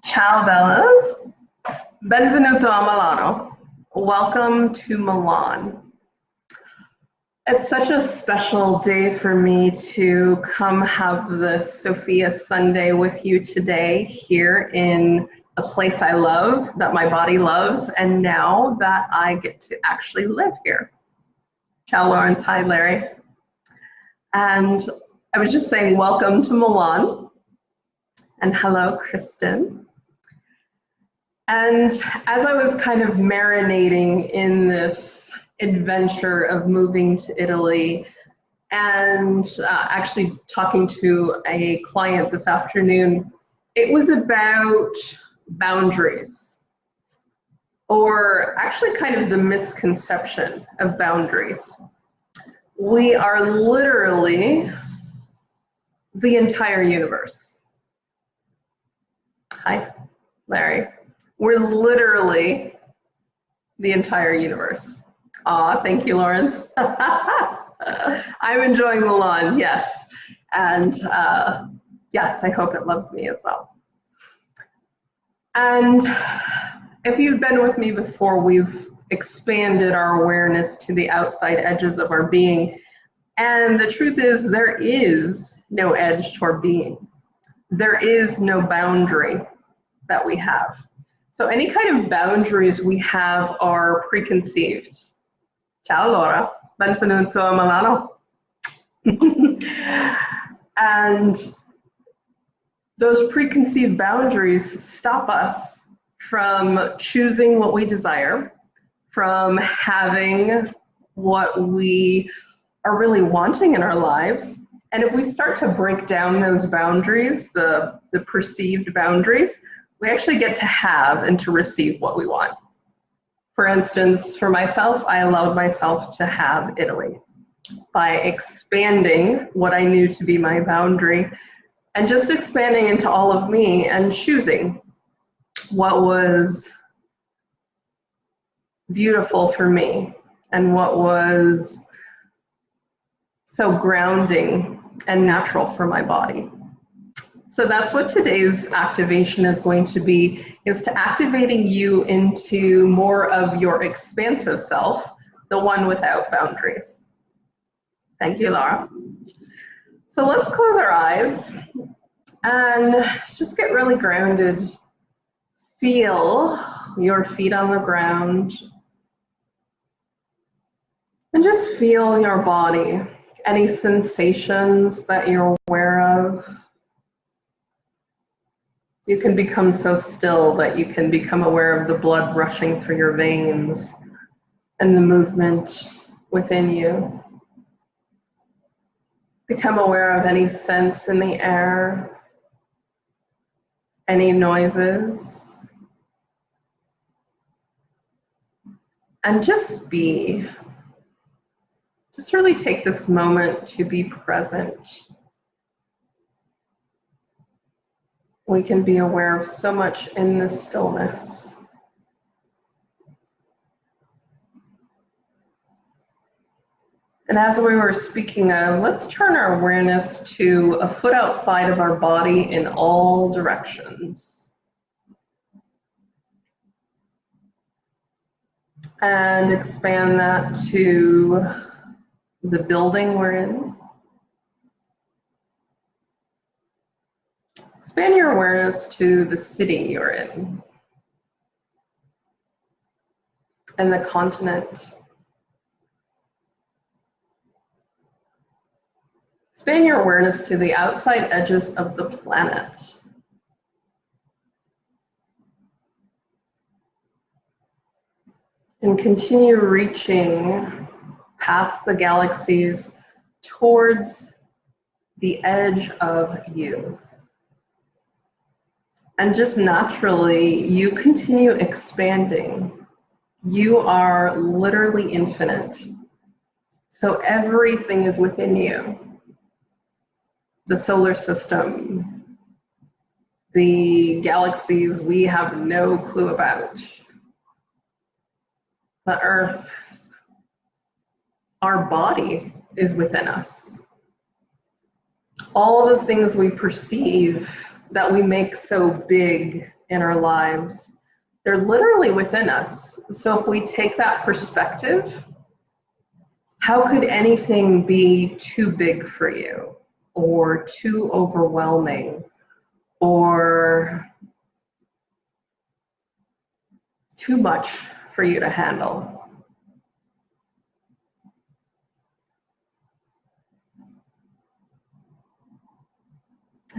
Ciao Bellas, benvenuto a Milano. Welcome to Milan. It's such a special day for me to come have this Sophia Sunday with you today here in a place I love, that my body loves, and now that I get to actually live here. Ciao Lawrence, hi Larry. And I was just saying welcome to Milan, and hello Kristen. And as I was kind of marinating in this adventure of moving to Italy and actually talking to a client this afternoon, it was about boundaries, or actually kind of the misconception of boundaries. We are literally the entire universe. Hi, Larry. We're literally the entire universe. Aw, thank you, Lawrence. I'm enjoying Milan, yes. And yes, I hope it loves me as well. And if you've been with me before, we've expanded our awareness to the outside edges of our being. And the truth is, there is no edge to our being. There is no boundary that we have. So any kind of boundaries we have are preconceived. Ciao Laura, benvenuto a Milano. And those preconceived boundaries stop us from choosing what we desire, from having what we are really wanting in our lives. And if we start to break down those boundaries, the perceived boundaries, we actually get to have and to receive what we want. For instance, for myself, I allowed myself to have Italy by expanding what I knew to be my boundary and just expanding into all of me and choosing what was beautiful for me and what was so grounding and natural for my body. So that's what today's activation is going to be, is to activating you into more of your expansive self, the one without boundaries. Thank you, Laura. So let's close our eyes and just get really grounded. Feel your feet on the ground and just feel your body, any sensations that you're aware of. You can become so still that you can become aware of the blood rushing through your veins and the movement within you. Become aware of any sense in the air, any noises, and just be. Just really take this moment to be present. We can be aware of so much in this stillness. And as we were speaking of, let's turn our awareness to a foot outside of our body in all directions. And expand that to the building we're in. Expand your awareness to the city you're in and the continent. Expand your awareness to the outside edges of the planet. And continue reaching past the galaxies towards the edge of you. And just naturally, you continue expanding. You are literally infinite. So everything is within you. The solar system, the galaxies we have no clue about, the earth, our body is within us. All the things we perceive that we make so big in our lives, they're literally within us. So if we take that perspective, how could anything be too big for you or too overwhelming or too much for you to handle?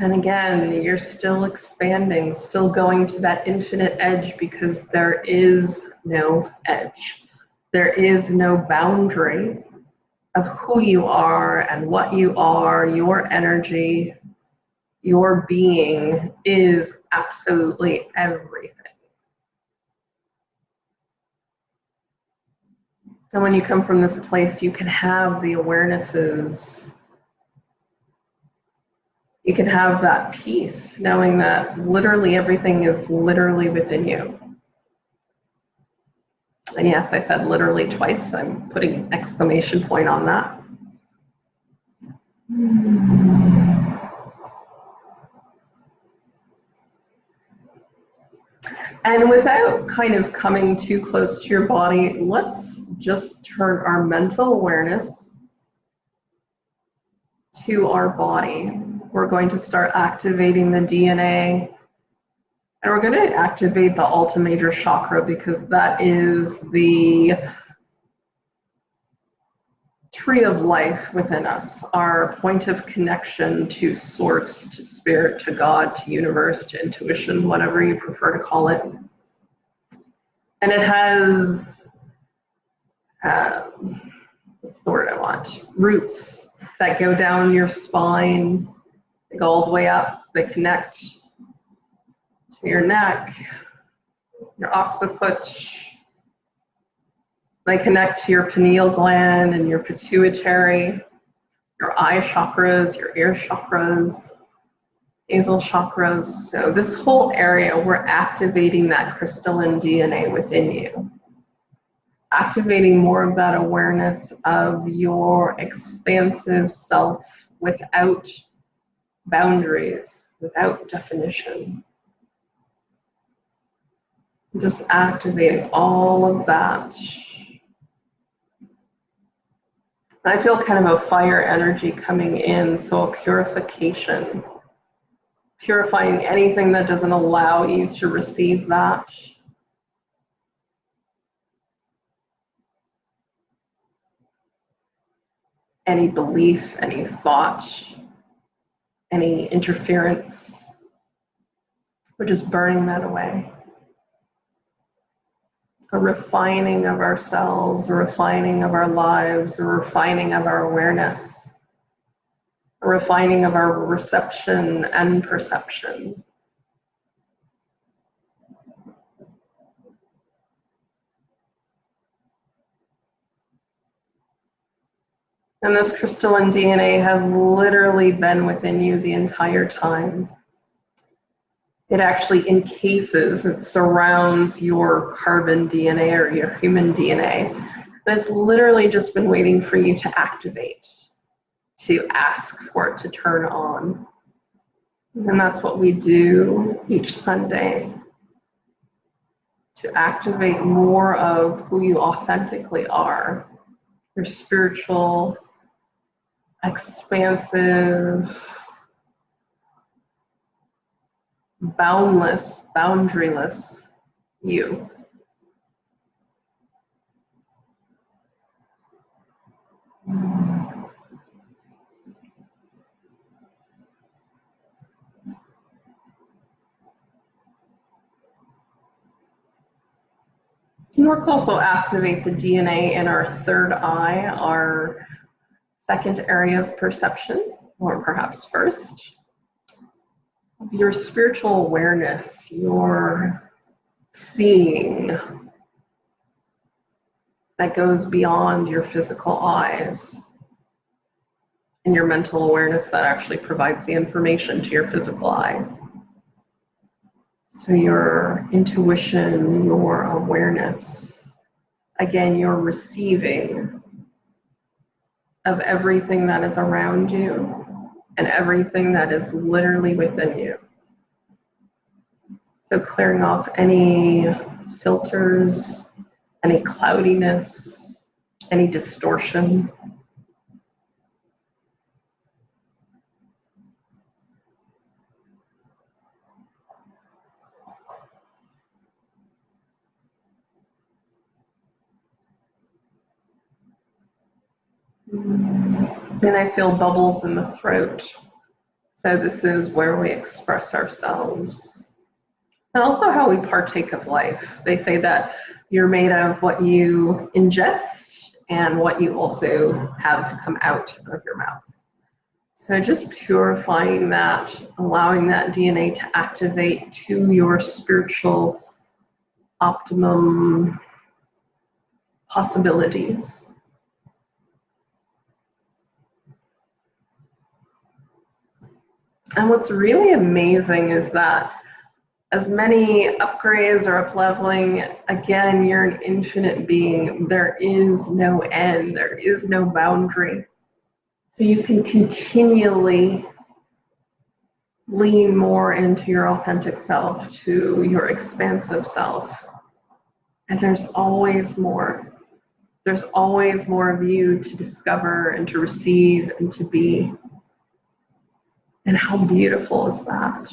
And again, you're still expanding, still going to that infinite edge, because there is no edge. There is no boundary of who you are and what you are. Your energy, your being is absolutely everything. And when you come from this place, you can have the awarenesses. You can have that peace, knowing that literally everything is literally within you. And yes, I said literally twice. I'm putting an exclamation point on that. And without kind of coming too close to your body, let's just turn our mental awareness to our body. We're going to start activating the DNA, and we're going to activate the Alta Major Chakra, because that is the tree of life within us, our point of connection to source, to spirit, to God, to universe, to intuition, whatever you prefer to call it. And it has, what's the word I want? Roots that go down your spine. They go all the way up. They connect to your neck, your occiput. They connect to your pineal gland and your pituitary, your eye chakras, your ear chakras, nasal chakras. So this whole area, we're activating that crystalline DNA within you. Activating more of that awareness of your expansive self without boundaries, without definition. Just activating all of that. I feel kind of a fire energy coming in, so a purification. Purifying anything that doesn't allow you to receive that. Any belief, any thought, any interference. We're just burning that away. A refining of ourselves, a refining of our lives, a refining of our awareness, a refining of our reception and perception. And this crystalline DNA has literally been within you the entire time. It actually encases, it surrounds your carbon DNA or your human DNA. And it's literally just been waiting for you to activate, to ask for it to turn on. And that's what we do each Sunday, to activate more of who you authentically are, your spiritual, expansive, boundless, boundaryless you. And let's also activate the DNA in our third eye, our second area of perception, or perhaps first. Your spiritual awareness, your seeing that goes beyond your physical eyes, and your mental awareness that actually provides the information to your physical eyes. So your intuition, your awareness, again, your receiving of everything that is around you and everything that is literally within you. So clearing off any filters, any cloudiness, any distortion. And I feel bubbles in the throat. So this is where we express ourselves. And also how we partake of life. They say that you're made of what you ingest and what you also have come out of your mouth. So just purifying that, allowing that DNA to activate to your spiritual optimum possibilities. And what's really amazing is that as many upgrades or up-leveling, again, you're an infinite being. There is no end. There is no boundary. So you can continually lean more into your authentic self, to your expansive self. And there's always more. There's always more of you to discover and to receive and to be. And how beautiful is that?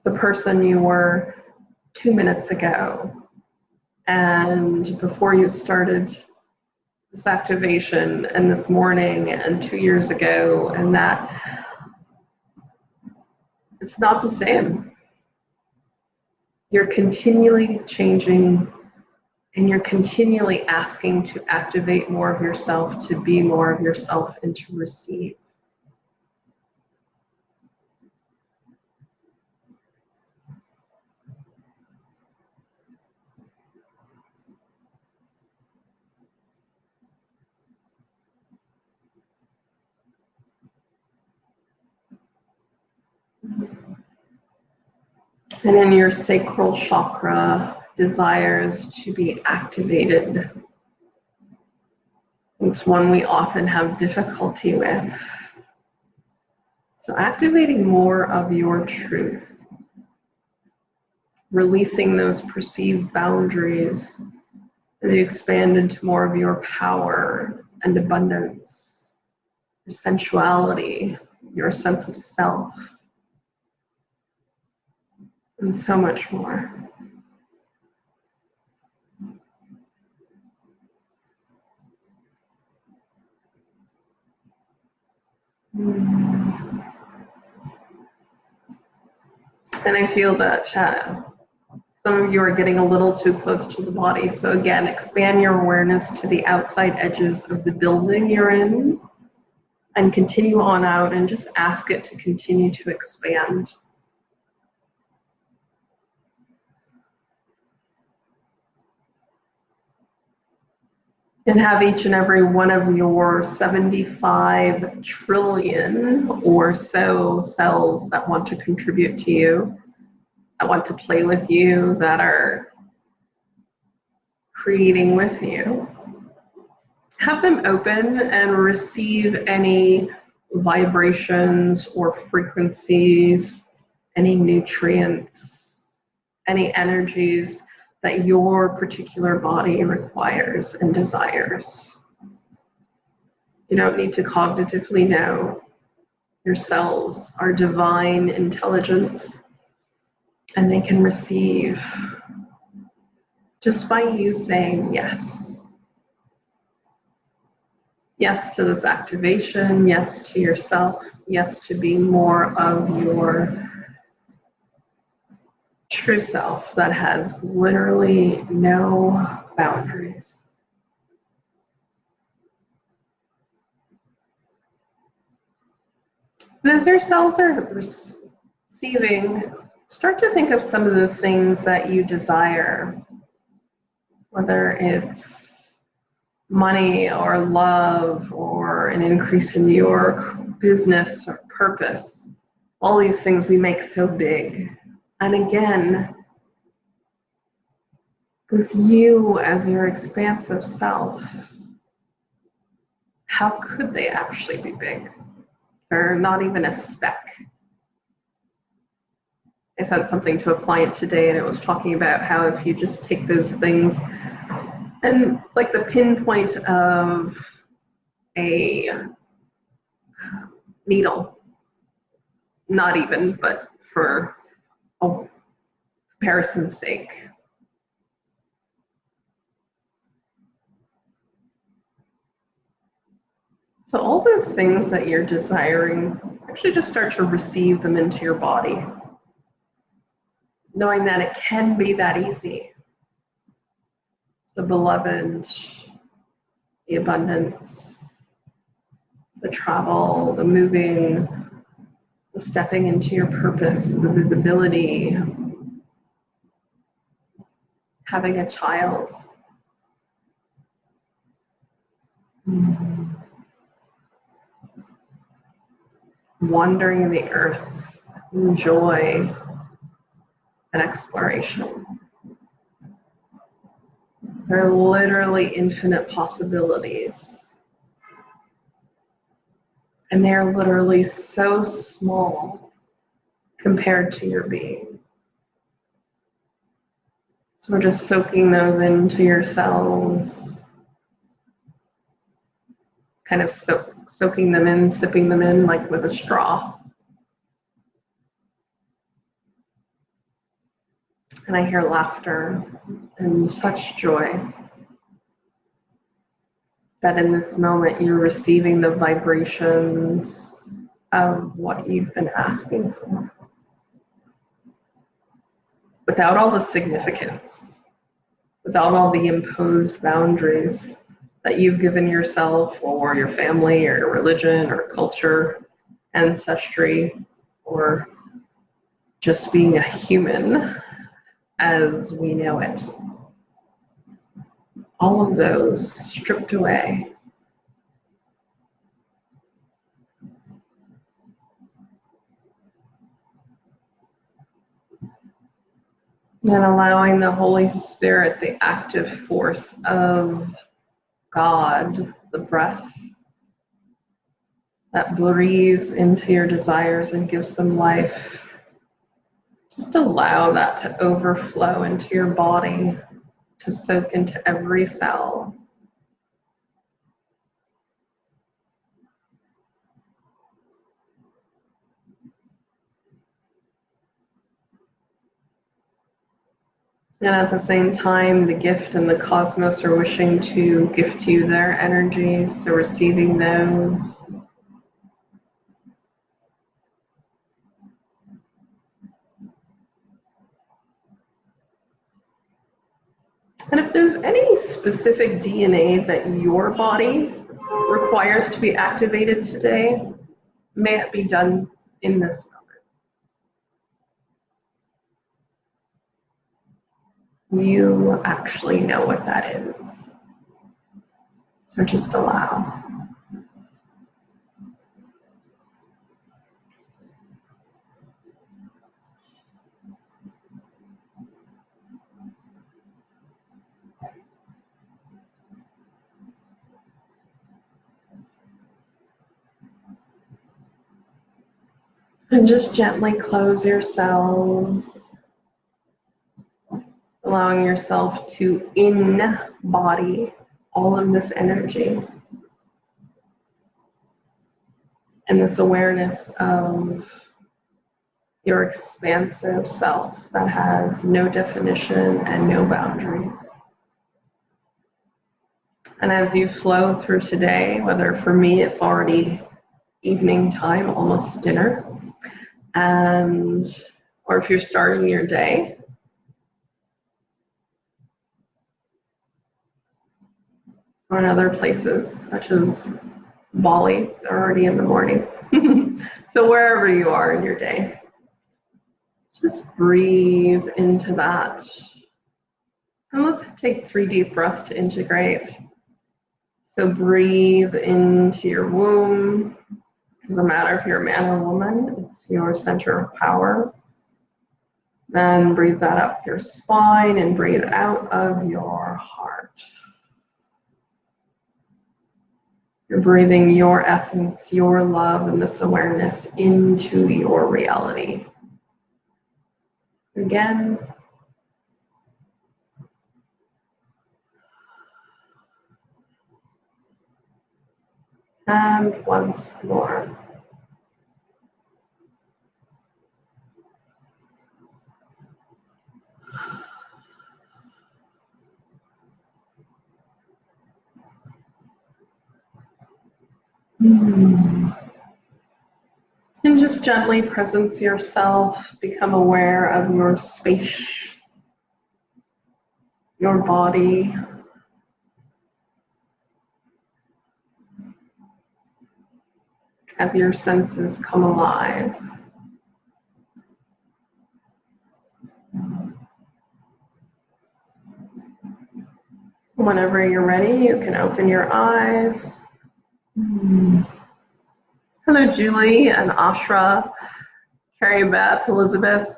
The person you were 2 minutes ago and before you started this activation and this morning and 2 years ago, and that it's not the same. You're continually changing and you're continually asking to activate more of yourself, to be more of yourself, and to receive. And then your sacral chakra desires to be activated. It's one we often have difficulty with. So activating more of your truth, releasing those perceived boundaries as you expand into more of your power and abundance, your sensuality, your sense of self, and so much more. And I feel that some of you are getting a little too close to the body. So again, expand your awareness to the outside edges of the building you're in and continue on out and just ask it to continue to expand. And have each and every one of your 75 trillion or so cells that want to contribute to you, that want to play with you, that are creating with you. Have them open and receive any vibrations or frequencies, any nutrients, any energies that your particular body requires and desires. You don't need to cognitively know. Your cells are divine intelligence, and they can receive just by you saying yes. Yes to this activation, yes to yourself, yes to be more of your true self that has literally no boundaries. And as your cells are receiving, start to think of some of the things that you desire, whether it's money or love or an increase in your business or purpose. All these things we make so big. And again, with you as your expansive self, how could they actually be big? They're not even a speck I sent something to a client today, and it was talking about how if you just take those things, and it's like the pinpoint of a needle, not even, but for a comparison's sake. So all those things that you're desiring, actually just start to receive them into your body, knowing that it can be that easy. The beloved, the abundance, the travel, the moving, the stepping into your purpose, the visibility, having a child. Wandering the earth, joy and exploration. There are literally infinite possibilities. And they are literally so small compared to your being. So we're just soaking those into your cells, kind of soaking them in, sipping them in like with a straw. And I hear laughter and such joy that in this moment you're receiving the vibrations of what you've been asking for. Without all the significance, without all the imposed boundaries that you've given yourself or your family or your religion or culture, ancestry, or just being a human as we know it. All of those stripped away. And allowing the Holy Spirit, the active force of God, the breath that breathes into your desires and gives them life. Just allow that to overflow into your body, to soak into every cell. And at the same time, the gift and the cosmos are wishing to gift you their energies, so receiving those. And if there's any specific DNA that your body requires to be activated today, may it be done in this moment. You actually know what that is. So just allow. And just gently close your cells, allowing yourself to embody all of this energy and this awareness of your expansive self that has no definition and no boundaries. And as you flow through today, whether for me it's already evening time, almost dinner, or if you're starting your day, or in other places such as Bali, they're already in the morning. So wherever you are in your day, just breathe into that. And let's take 3 deep breaths to integrate. So breathe into your womb. Doesn't matter if you're a man or a woman, it's your center of power. Then breathe that up your spine and breathe out of your heart. You're breathing your essence, your love, and this awareness into your reality. Again. And once more. And just gently presence yourself, become aware of your space, your body. Have your senses come alive. Whenever you're ready, you can open your eyes. Hello, Julie and Ashra, Carrie Beth, Elizabeth,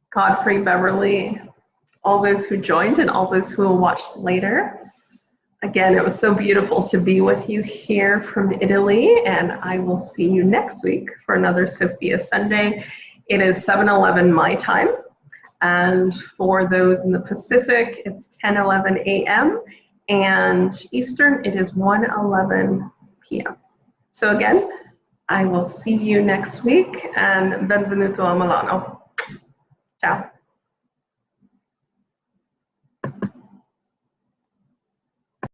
Godfrey, Beverly, all those who joined and all those who will watch later. Again, it was so beautiful to be with you here from Italy, and I will see you next week for another Sophia Sunday. It is 7:11 my time, and for those in the Pacific, it's 10:11 a.m., and Eastern, it is 1:11 p.m. So again, I will see you next week, and benvenuto a Milano. Ciao.